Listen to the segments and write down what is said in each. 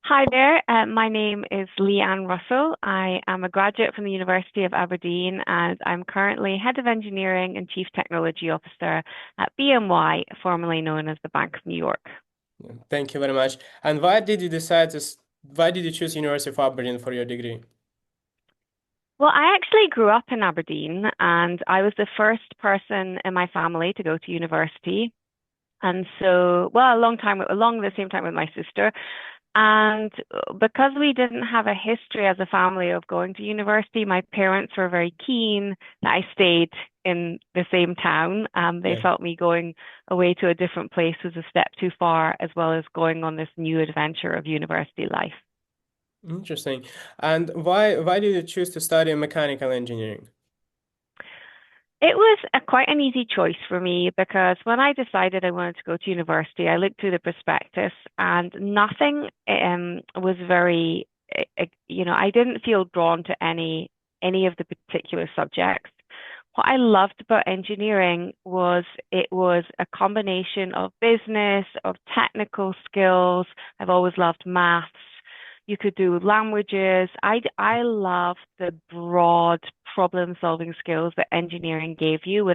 Hi there. My name is Leigh-Ann Russell. I am a graduate from the University of Aberdeen and I'm currently Head of Engineering and Chief Technology Officer at BNY, formerly known as the Bank of New York. Thank you very much. And why did you choose University of Aberdeen for your degree? Well, I actually grew up in Aberdeen and I was the first person in my family to go to university. And so, well, along the same time with my sister. And because we didn't have a history as a family of going to university, my parents were very keen that I stayed in the same town. They Yeah, felt me going away to a different place was a step too far, as well as going on this new adventure of university life. interesting. And why did you choose to study mechanical engineering? It was quite an easy choice for me because when I decided I wanted to go to university, I looked through the prospectus and nothing was very, I didn't feel drawn to any of the particular subjects. What I loved about engineering was it was a combination of business, of technical skills. I've always loved maths. You could do languages. I loved the broad problem-solving skills that engineering gave you.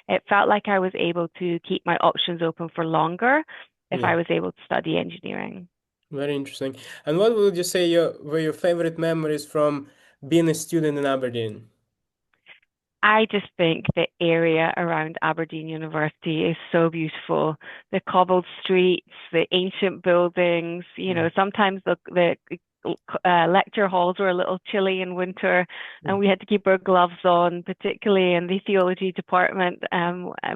It felt like I was able to keep my options open for longer if Yeah, I was able to study engineering. very interesting. And what would you say were your favorite memories from being a student in Aberdeen? I just think the area around Aberdeen University is so beautiful. The cobbled streets, the ancient buildings, Yeah. sometimes the lecture halls were a little chilly in winter and Mm. we had to keep our gloves on, particularly in the theology department.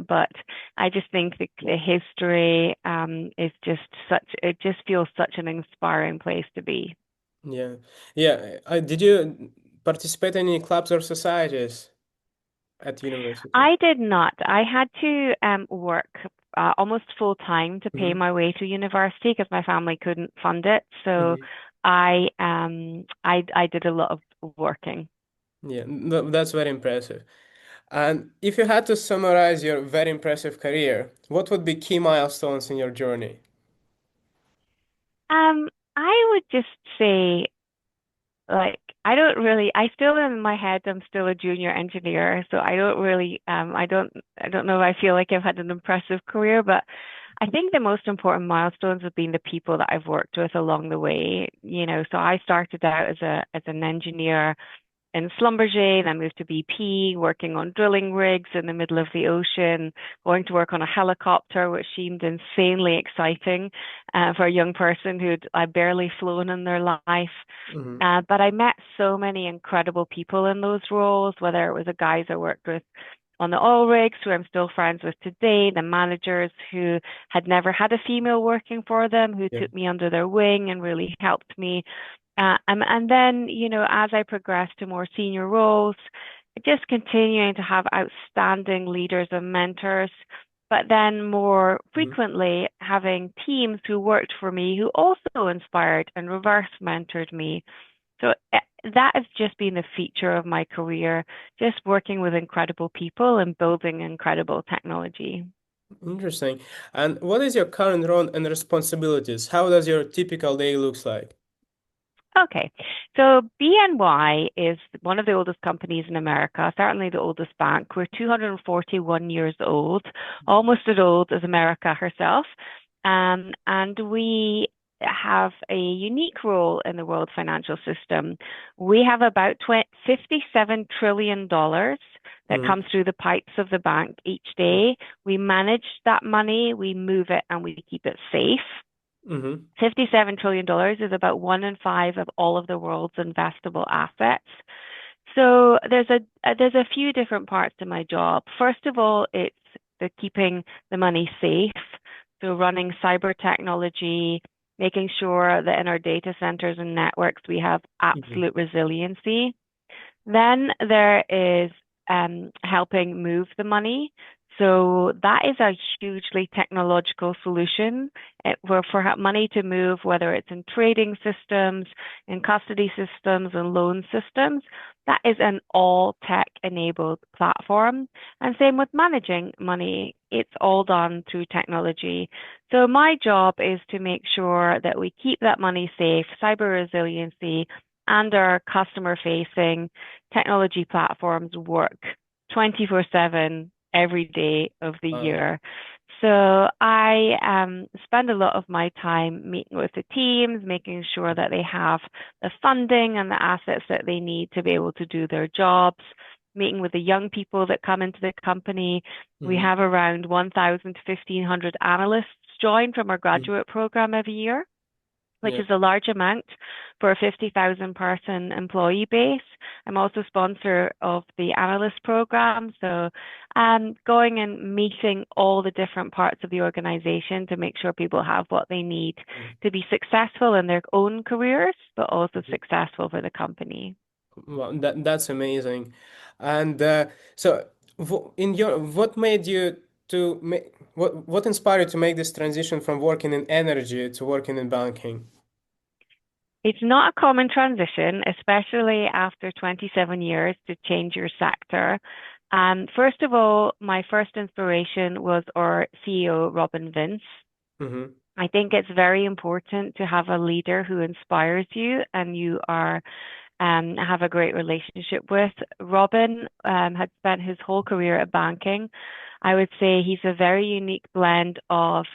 But I just think the history is just it just feels such an inspiring place to be. Yeah, yeah. Did you participate in any clubs or societies at university? I did not. I had to work almost full time to pay Hmm. my way to university because my family couldn't fund it. So Hmm. I did a lot of working. Yeah, that's very impressive. And if you had to summarize your very impressive career, what would be key milestones in your journey? I would just say like I still in my head I'm still a junior engineer, so I don't really I don't know if I feel like I've had an impressive career, but I think the most important milestones have been the people that I've worked with along the way. So I started out as an engineer in Schlumberger, then moved to BP, working on drilling rigs in the middle of the ocean, going to work on a helicopter, which seemed insanely exciting for a young person who'd barely flown in their life. Hmm. But I met so many incredible people in those roles, whether it was the guys I worked with on the oil rigs, who I'm still friends with today, the managers who had never had a female working for them, who Yeah. took me under their wing and really helped me. And then, as I progressed to more senior roles, just continuing to have outstanding leaders and mentors, but then more Mhm. frequently having teams who worked for me who also inspired and reverse mentored me. So that has just been the feature of my career, just working with incredible people and building incredible technology. Interesting. And what is your current role and responsibilities? How does your typical day looks like? Okay, so BNY is one of the oldest companies in America, certainly the oldest bank. We're 241 years old, almost as old as America herself. And we have a unique role in the world financial system. We have about $57 trillion that Hmm. comes through the pipes of the bank each day. We manage that money, we move it, and we keep it safe. Hmm. $57 trillion is about one in five of all of the world's investable assets. So there's a few different parts to my job. First of all, it's the keeping the money safe. So running cyber technology, making sure that in our data centers and networks we have Hmm. absolute resiliency. Then there is helping move the money. So that is a hugely technological solution where for money to move, whether it's in trading systems, in custody systems, and loan systems. that is an all tech enabled platform. And same with managing money. It's all done through technology. So my job is to make sure that we keep that money safe, cyber resiliency, and our customer facing technology platforms work 24/7 every day of the Wow. year. So I spend a lot of my time meeting with the teams, making sure that they have the funding and the assets that they need to be able to do their jobs, meeting with the young people that come into the company. We Hmm. have around 1,000 to 1,500 analysts join from our graduate program every year, which Yeah. is a large amount for a 50,000 person employee base. I'm also sponsor of the analyst program. So going and meeting all the different parts of the organization to make sure people have what they need to be successful in their own careers, but also Mhm. successful for the company. Well, that's amazing. And so, in your, what made you to make, what inspired you to make this transition from working in energy to working in banking? It's not a common transition, especially after 27 years to change your sector. First of all, my first inspiration was our CEO, Robin Vince. Mm-hmm. I think it's very important to have a leader who inspires you and you are have a great relationship with. Robin had spent his whole career at banking. I would say he's a very unique blend of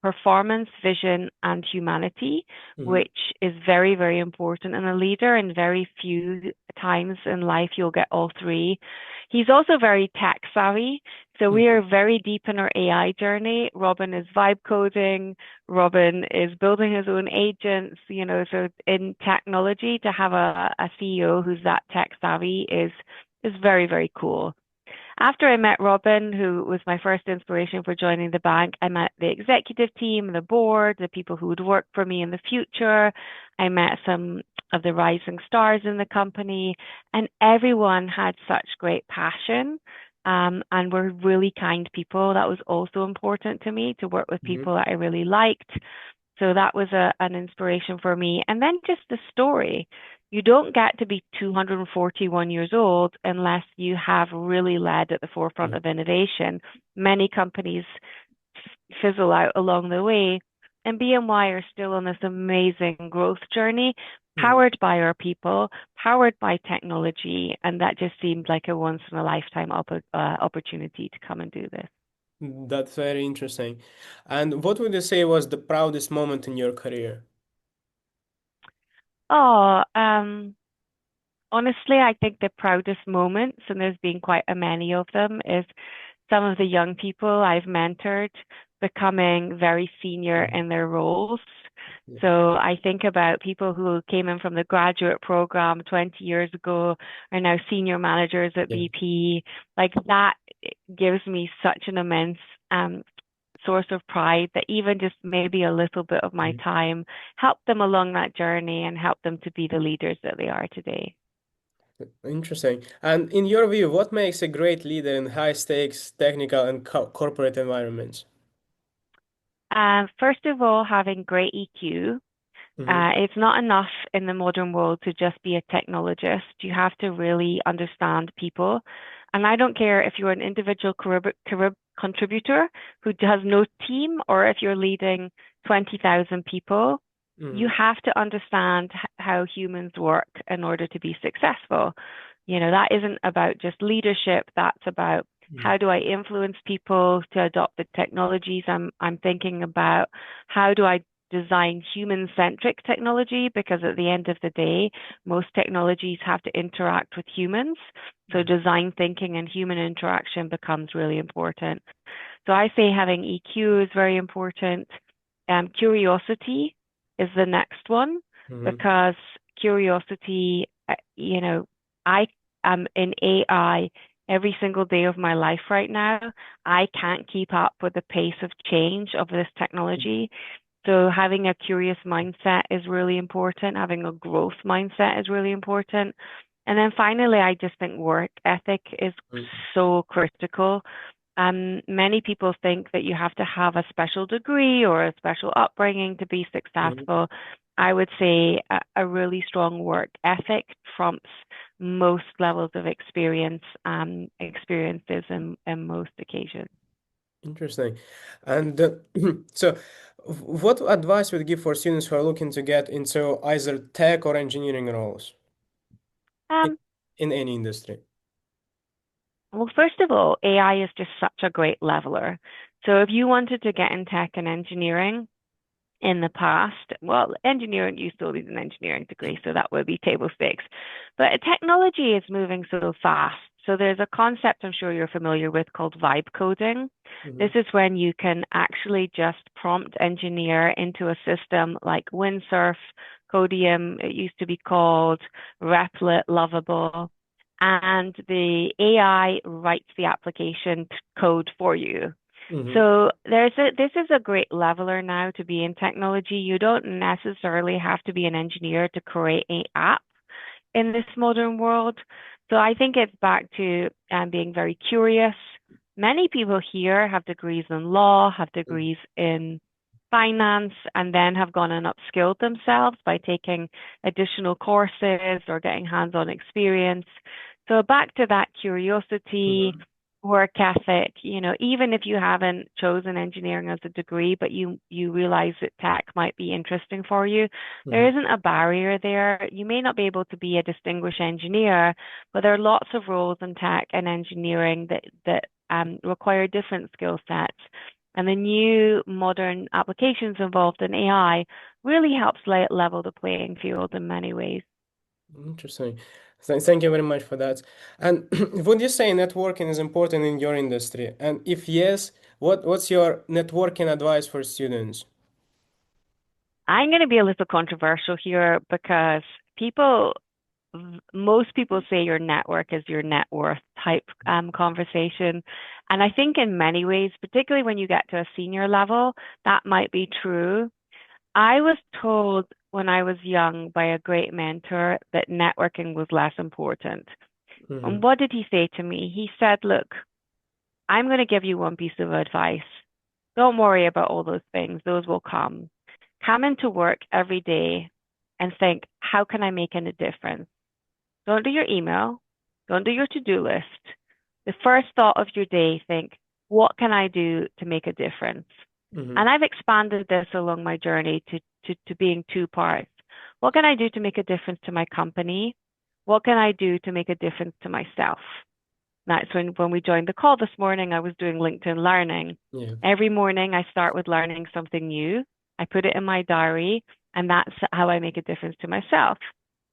performance, vision, and humanity, Mm-hmm. which is very, very important in a leader. And very few times in life you'll get all three. He's also very tech savvy. So we Mm-hmm. are very deep in our AI journey. Robin is vibe coding. Robin is building his own agents, so in technology to have a CEO who's that tech savvy is very, very cool. After I met Robin, who was my first inspiration for joining the bank, I met the executive team, the board, the people who would work for me in the future. I met some of the rising stars in the company, and everyone had such great passion. And were really kind people. That was also important to me to work with Mm-hmm. people that I really liked. So that was an inspiration for me. And then just the story. You don't get to be 241 years old unless you have really led at the forefront of innovation. Many companies fizzle out along the way, and BNY are still on this amazing growth journey, Mm-hmm. powered by our people, powered by technology, and that just seemed like a once in a lifetime opportunity to come and do this. That's very interesting. And what would you say was the proudest moment in your career? Oh, honestly, I think the proudest moments, and there's been quite a many of them, is some of the young people I've mentored becoming very senior Mhm. in their roles. Yeah. So I think about people who came in from the graduate program 20 years ago are now senior managers at Yeah. BP. Like that gives me such an immense source of pride that even just maybe a little bit of my Mhm. time helped them along that journey and helped them to be the leaders that they are today. Interesting. And in your view, what makes a great leader in high stakes technical and corporate environments? First of all, having great EQ. Mm-hmm. It's not enough in the modern world to just be a technologist. You have to really understand people. And I don't care if you're an individual contributor who has no team or if you're leading 20,000 people, you Mm-hmm. have to understand how humans work in order to be successful. That isn't about just leadership. That's about how do I influence people to adopt the technologies I'm thinking about? How do I design human-centric technology? Because at the end of the day, most technologies have to interact with humans. So design thinking and human interaction becomes really important. So I say having EQ is very important. Curiosity is the next one Mm-hmm. because curiosity, I am in AI every single day of my life right now. I can't keep up with the pace of change of this technology. So having a curious mindset is really important. Having a growth mindset is really important. And then finally, I just think work ethic is so critical. Many people think that you have to have a special degree or a special upbringing to be Mm-hmm. successful. I would say a really strong work ethic trumps most levels of experiences in most occasions. Interesting. And so, what advice would you give for students who are looking to get into either tech or engineering roles in, Um, in any industry? well, first of all, AI is just such a great leveler. So if you wanted to get in tech and engineering, in the past, well, engineering, you still need an engineering degree, so that would be table stakes. But technology is moving so fast. So there's a concept I'm sure you're familiar with called vibe coding. Hmm. This is when you can actually just prompt engineer into a system like Windsurf, Codium, it used to be called, Replit, Lovable, and the AI writes the application code for you. Hmm. So this is a great leveler now to be in technology. You don't necessarily have to be an engineer to create an app in this modern world. So I think it's back to being very curious. Many people here have degrees in law, have degrees in finance, and then have gone and upskilled themselves by taking additional courses or getting hands-on experience. So back to that curiosity, Hmm. work ethic, even if you haven't chosen engineering as a degree, but you realize that tech might be interesting for you, there Hmm. isn't a barrier there. You may not be able to be a distinguished engineer, but there are lots of roles in tech and engineering that require different skill sets. And the new modern applications involved in AI really helps level the playing field in many ways. Interesting. Thank you very much for that. And would you say networking is important in your industry? And if yes, what's your networking advice for students? I'm going to be a little controversial here because people most people say your network is your net worth type conversation. And I think in many ways, particularly when you get to a senior level, that might be true. I was told when I was young by a great mentor that networking was less important. And Hmm. what did he say to me? He said, look, I'm going to give you one piece of advice. Don't worry about all those things, those will come. Come into work every day and think, how can I make a difference? Don't do your email. Don't do your to-do list. The first thought of your day, think, what can I do to make a difference? Hmm. And I've expanded this along my journey to being two parts. What can I do to make a difference to my company? What can I do to make a difference to myself? That's when we joined the call this morning, I was doing LinkedIn Learning. Yeah. Every morning I start with learning something new. I put it in my diary, and that's how I make a difference to myself.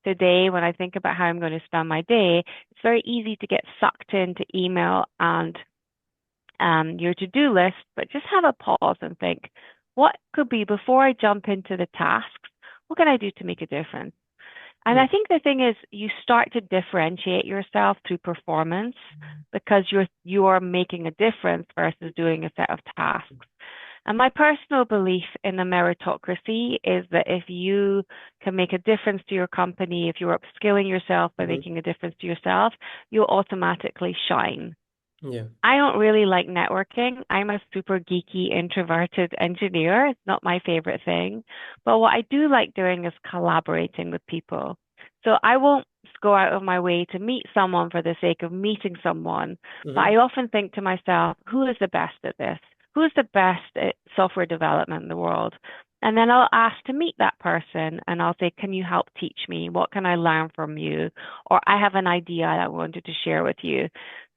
Today, when I think about how I'm going to spend my day, it's very easy to get sucked into email and your to-do list, but just have a pause and think, what could be before I jump into the tasks, what can I do to make a difference? And I think the thing is you start to differentiate yourself through performance because you're making a difference versus doing a set of tasks. And my personal belief in the meritocracy is that if you can make a difference to your company, if you're upskilling yourself by Hmm. making a difference to yourself, you'll automatically shine. Yeah. I don't really like networking. I'm a super geeky, introverted engineer. It's not my favorite thing. But what I do like doing is collaborating with people. So I won't go out of my way to meet someone for the sake of meeting someone. But Hmm. I often think to myself, who is the best at this? Who is the best at software development in the world? And then I'll ask to meet that person and I'll say, can you help teach me? What can I learn from you? Or I have an idea that I wanted to share with you.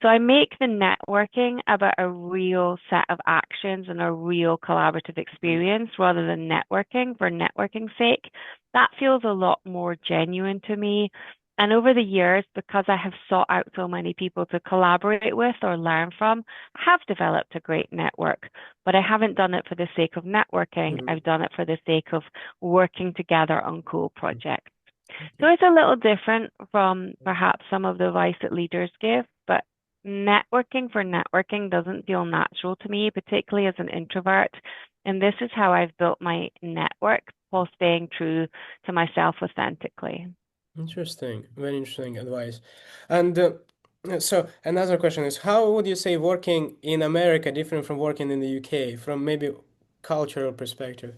So I make the networking about a real set of actions and a real collaborative experience rather than networking for networking's sake. That feels a lot more genuine to me. And over the years, because I have sought out so many people to collaborate with or learn from, I have developed a great network. But I haven't done it for the sake of networking. Hmm. I've done it for the sake of working together on cool projects. So Okay. it's a little different from perhaps some of the advice that leaders give, but networking for networking doesn't feel natural to me, particularly as an introvert. And this is how I've built my network while staying true to myself authentically. Interesting. Very interesting advice. And so another question is, how would you say working in America different from working in the UK from maybe cultural perspective?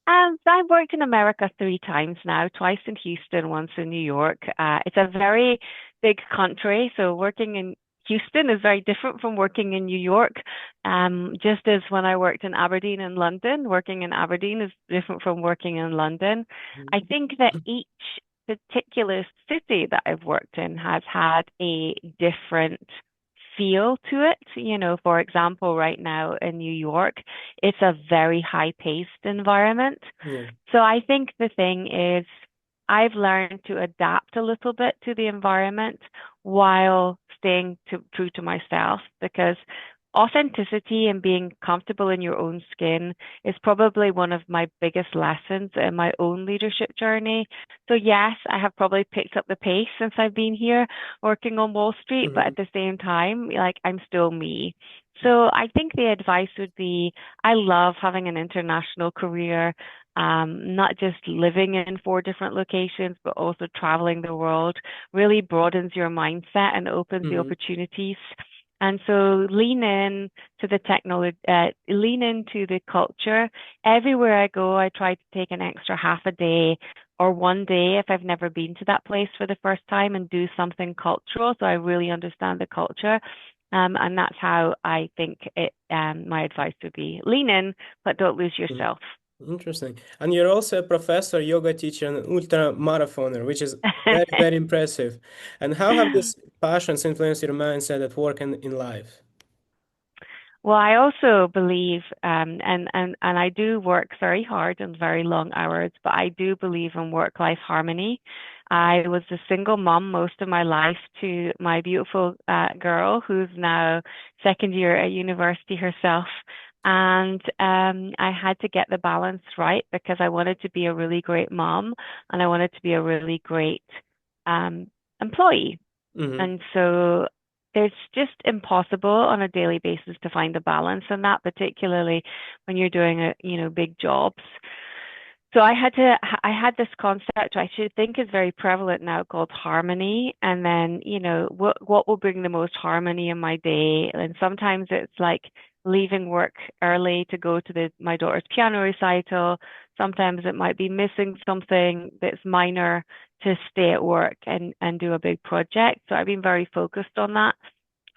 So I've worked in America three times now, twice in Houston, once in New York. It's a very big country, so working in Houston is very different from working in New York. Just as when I worked in Aberdeen and London, working in Aberdeen is different from working in London. I think that each particular city that I've worked in has had a different feel to it. For example, right now in New York, it's a very high-paced environment. Yeah. So I think the thing is, I've learned to adapt a little bit to the environment while staying true to myself because authenticity and being comfortable in your own skin is probably one of my biggest lessons in my own leadership journey. So yes, I have probably picked up the pace since I've been here working on Wall Street, but Hmm. at the same time, like I'm still me. So I think the advice would be I love having an international career, not just living in four different locations, but also traveling the world really broadens your mindset and opens the Hmm. opportunities. And so lean in to the technology, lean into the culture. Everywhere I go, I try to take an extra half a day or one day if I've never been to that place for the first time and do something cultural so I really understand the culture. And that's how I think my advice would be lean in, but don't lose Hmm. yourself. Interesting. And you're also a professor, yoga teacher, and ultra marathoner, which is very, very impressive. And how have these passions influenced your mindset at work and in life? Well, I also believe, and I do work very hard and very long hours, but I do believe in work-life harmony. I was a single mom most of my life to my beautiful girl, who's now second year at university herself. And I had to get the balance right because I wanted to be a really great mom and I wanted to be a really great um, employee. Hmm. And so it's just impossible on a daily basis to find a balance in that, particularly when you're doing big jobs. So I had this concept which I should think is very prevalent now called harmony. And then, what will bring the most harmony in my day? And sometimes it's like leaving work early to go to my daughter's piano recital. Sometimes it might be missing something that's minor to stay at work and do a big project. So I've been very focused on that.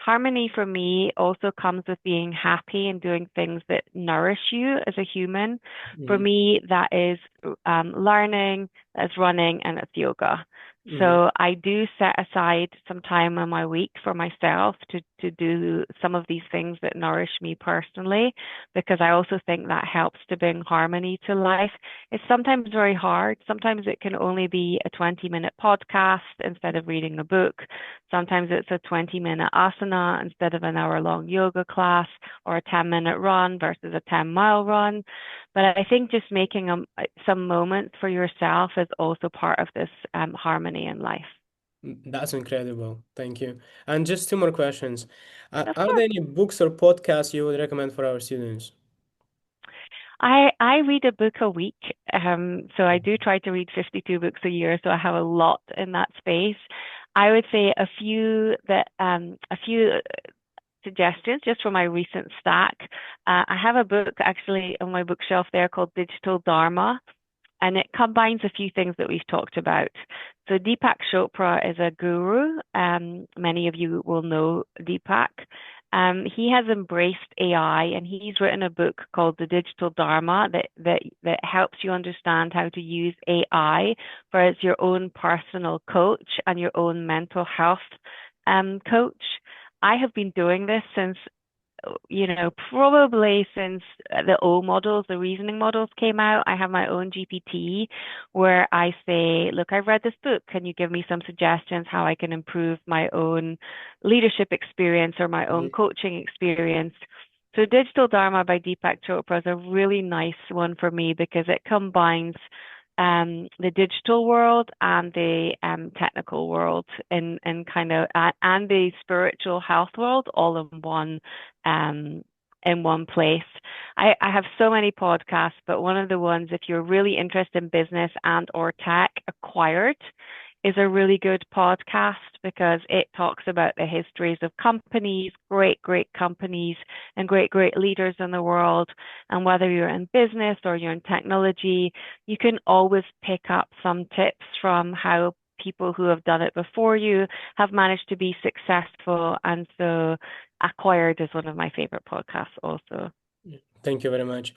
Harmony for me also comes with being happy and doing things that nourish you as a human. For Hmm. me, that is learning, that's running, and it's yoga. Hmm. So I do set aside some time in my week for myself to do some of these things that nourish me personally, because I also think that helps to bring harmony to life. It's sometimes very hard. Sometimes it can only be a 20-minute podcast instead of reading a book. Sometimes it's a 20-minute asana instead of an hour-long yoga class or a 10-minute run versus a 10-mile run. But I think just making some moments for yourself is also part of this harmony in life. That's incredible. Thank you. And just two more questions. Of Are course. there any books or podcasts you would recommend for our students? I read a book a week. So I do try to read 52 books a year, so I have a lot in that space. I would say a few suggestions just for my recent stack. I have a book actually on my bookshelf there called Digital Dharma, and it combines a few things that we've talked about. So Deepak Chopra is a guru. Many of you will know Deepak. He has embraced AI and he's written a book called The Digital Dharma that helps you understand how to use AI for as your own personal coach and your own mental health coach. I have been doing this since probably since the O models, the reasoning models came out. I have my own GPT where I say, look, I've read this book. Can you give me some suggestions how I can improve my own leadership experience or my own Mhm. coaching experience? So Digital Dharma by Deepak Chopra is a really nice one for me because it combines the digital world and the technical world in kind of and the spiritual health world all um, in one place. I have so many podcasts, but one of the ones, if you're really interested in business and or tech, Acquired is a really good podcast because it talks about the histories of companies, great companies, and great leaders in the world. And whether you're in business or you're in technology, you can always pick up some tips from how people who have done it before you have managed to be successful. And so Acquired is one of my favorite podcasts also. Thank you very much.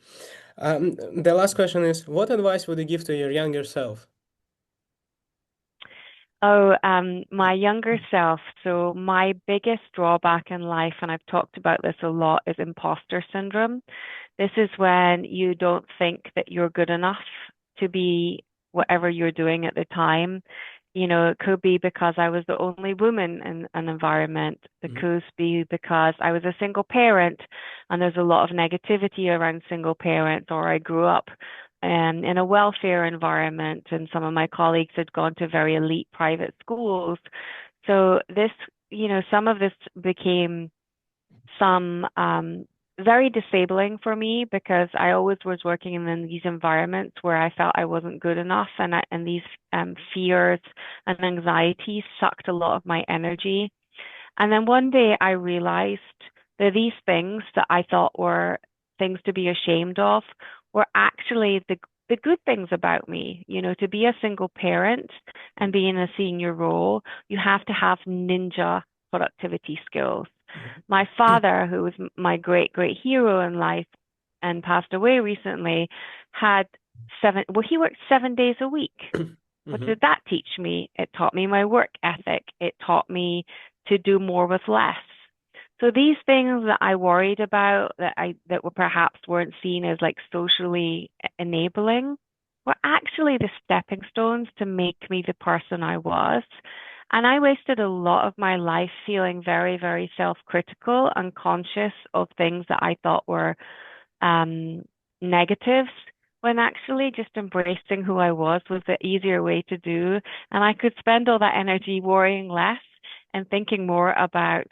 The last question is, what advice would you give to your younger self? Oh, my younger self. So my biggest drawback in life, and I've talked about this a lot, is imposter syndrome. This is when you don't think that you're good enough to be whatever you're doing at the time. It could be because I was the only woman in an environment. It Mhm. could be because I was a single parent and there's a lot of negativity around single parents, or I grew up in a welfare environment and some of my colleagues had gone to very elite private schools. So some of this became some very disabling for me because I always was working in these environments where I felt I wasn't good enough, and these fears and anxieties sucked a lot of my energy. And then one day I realized that these things that I thought were things to be ashamed of were actually the good things about me. To be a single parent and be in a senior role, you have to have ninja productivity skills. My father, who was my great hero in life and passed away recently, had he worked 7 days a week. What Mhm. did that teach me? It taught me my work ethic. It taught me to do more with less. So these things that I worried about that were perhaps weren't seen as like socially enabling were actually the stepping stones to make me the person I was. And I wasted a lot of my life feeling very self-critical and conscious of things that I thought were um, negatives, when actually just embracing who I was the easier way to do. And I could spend all that energy worrying less and thinking more about,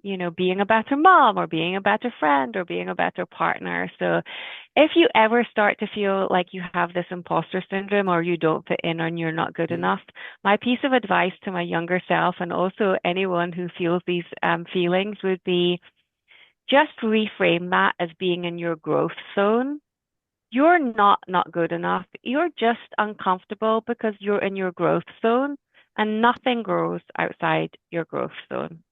being a better mom or being a better friend or being a better partner. So if you ever start to feel like you have this imposter syndrome or you don't fit in and you're not good enough, my piece of advice to my younger self and also anyone who feels these feelings would be just reframe that as being in your growth zone. You're not good enough. You're just uncomfortable because you're in your growth zone and nothing grows outside your growth zone.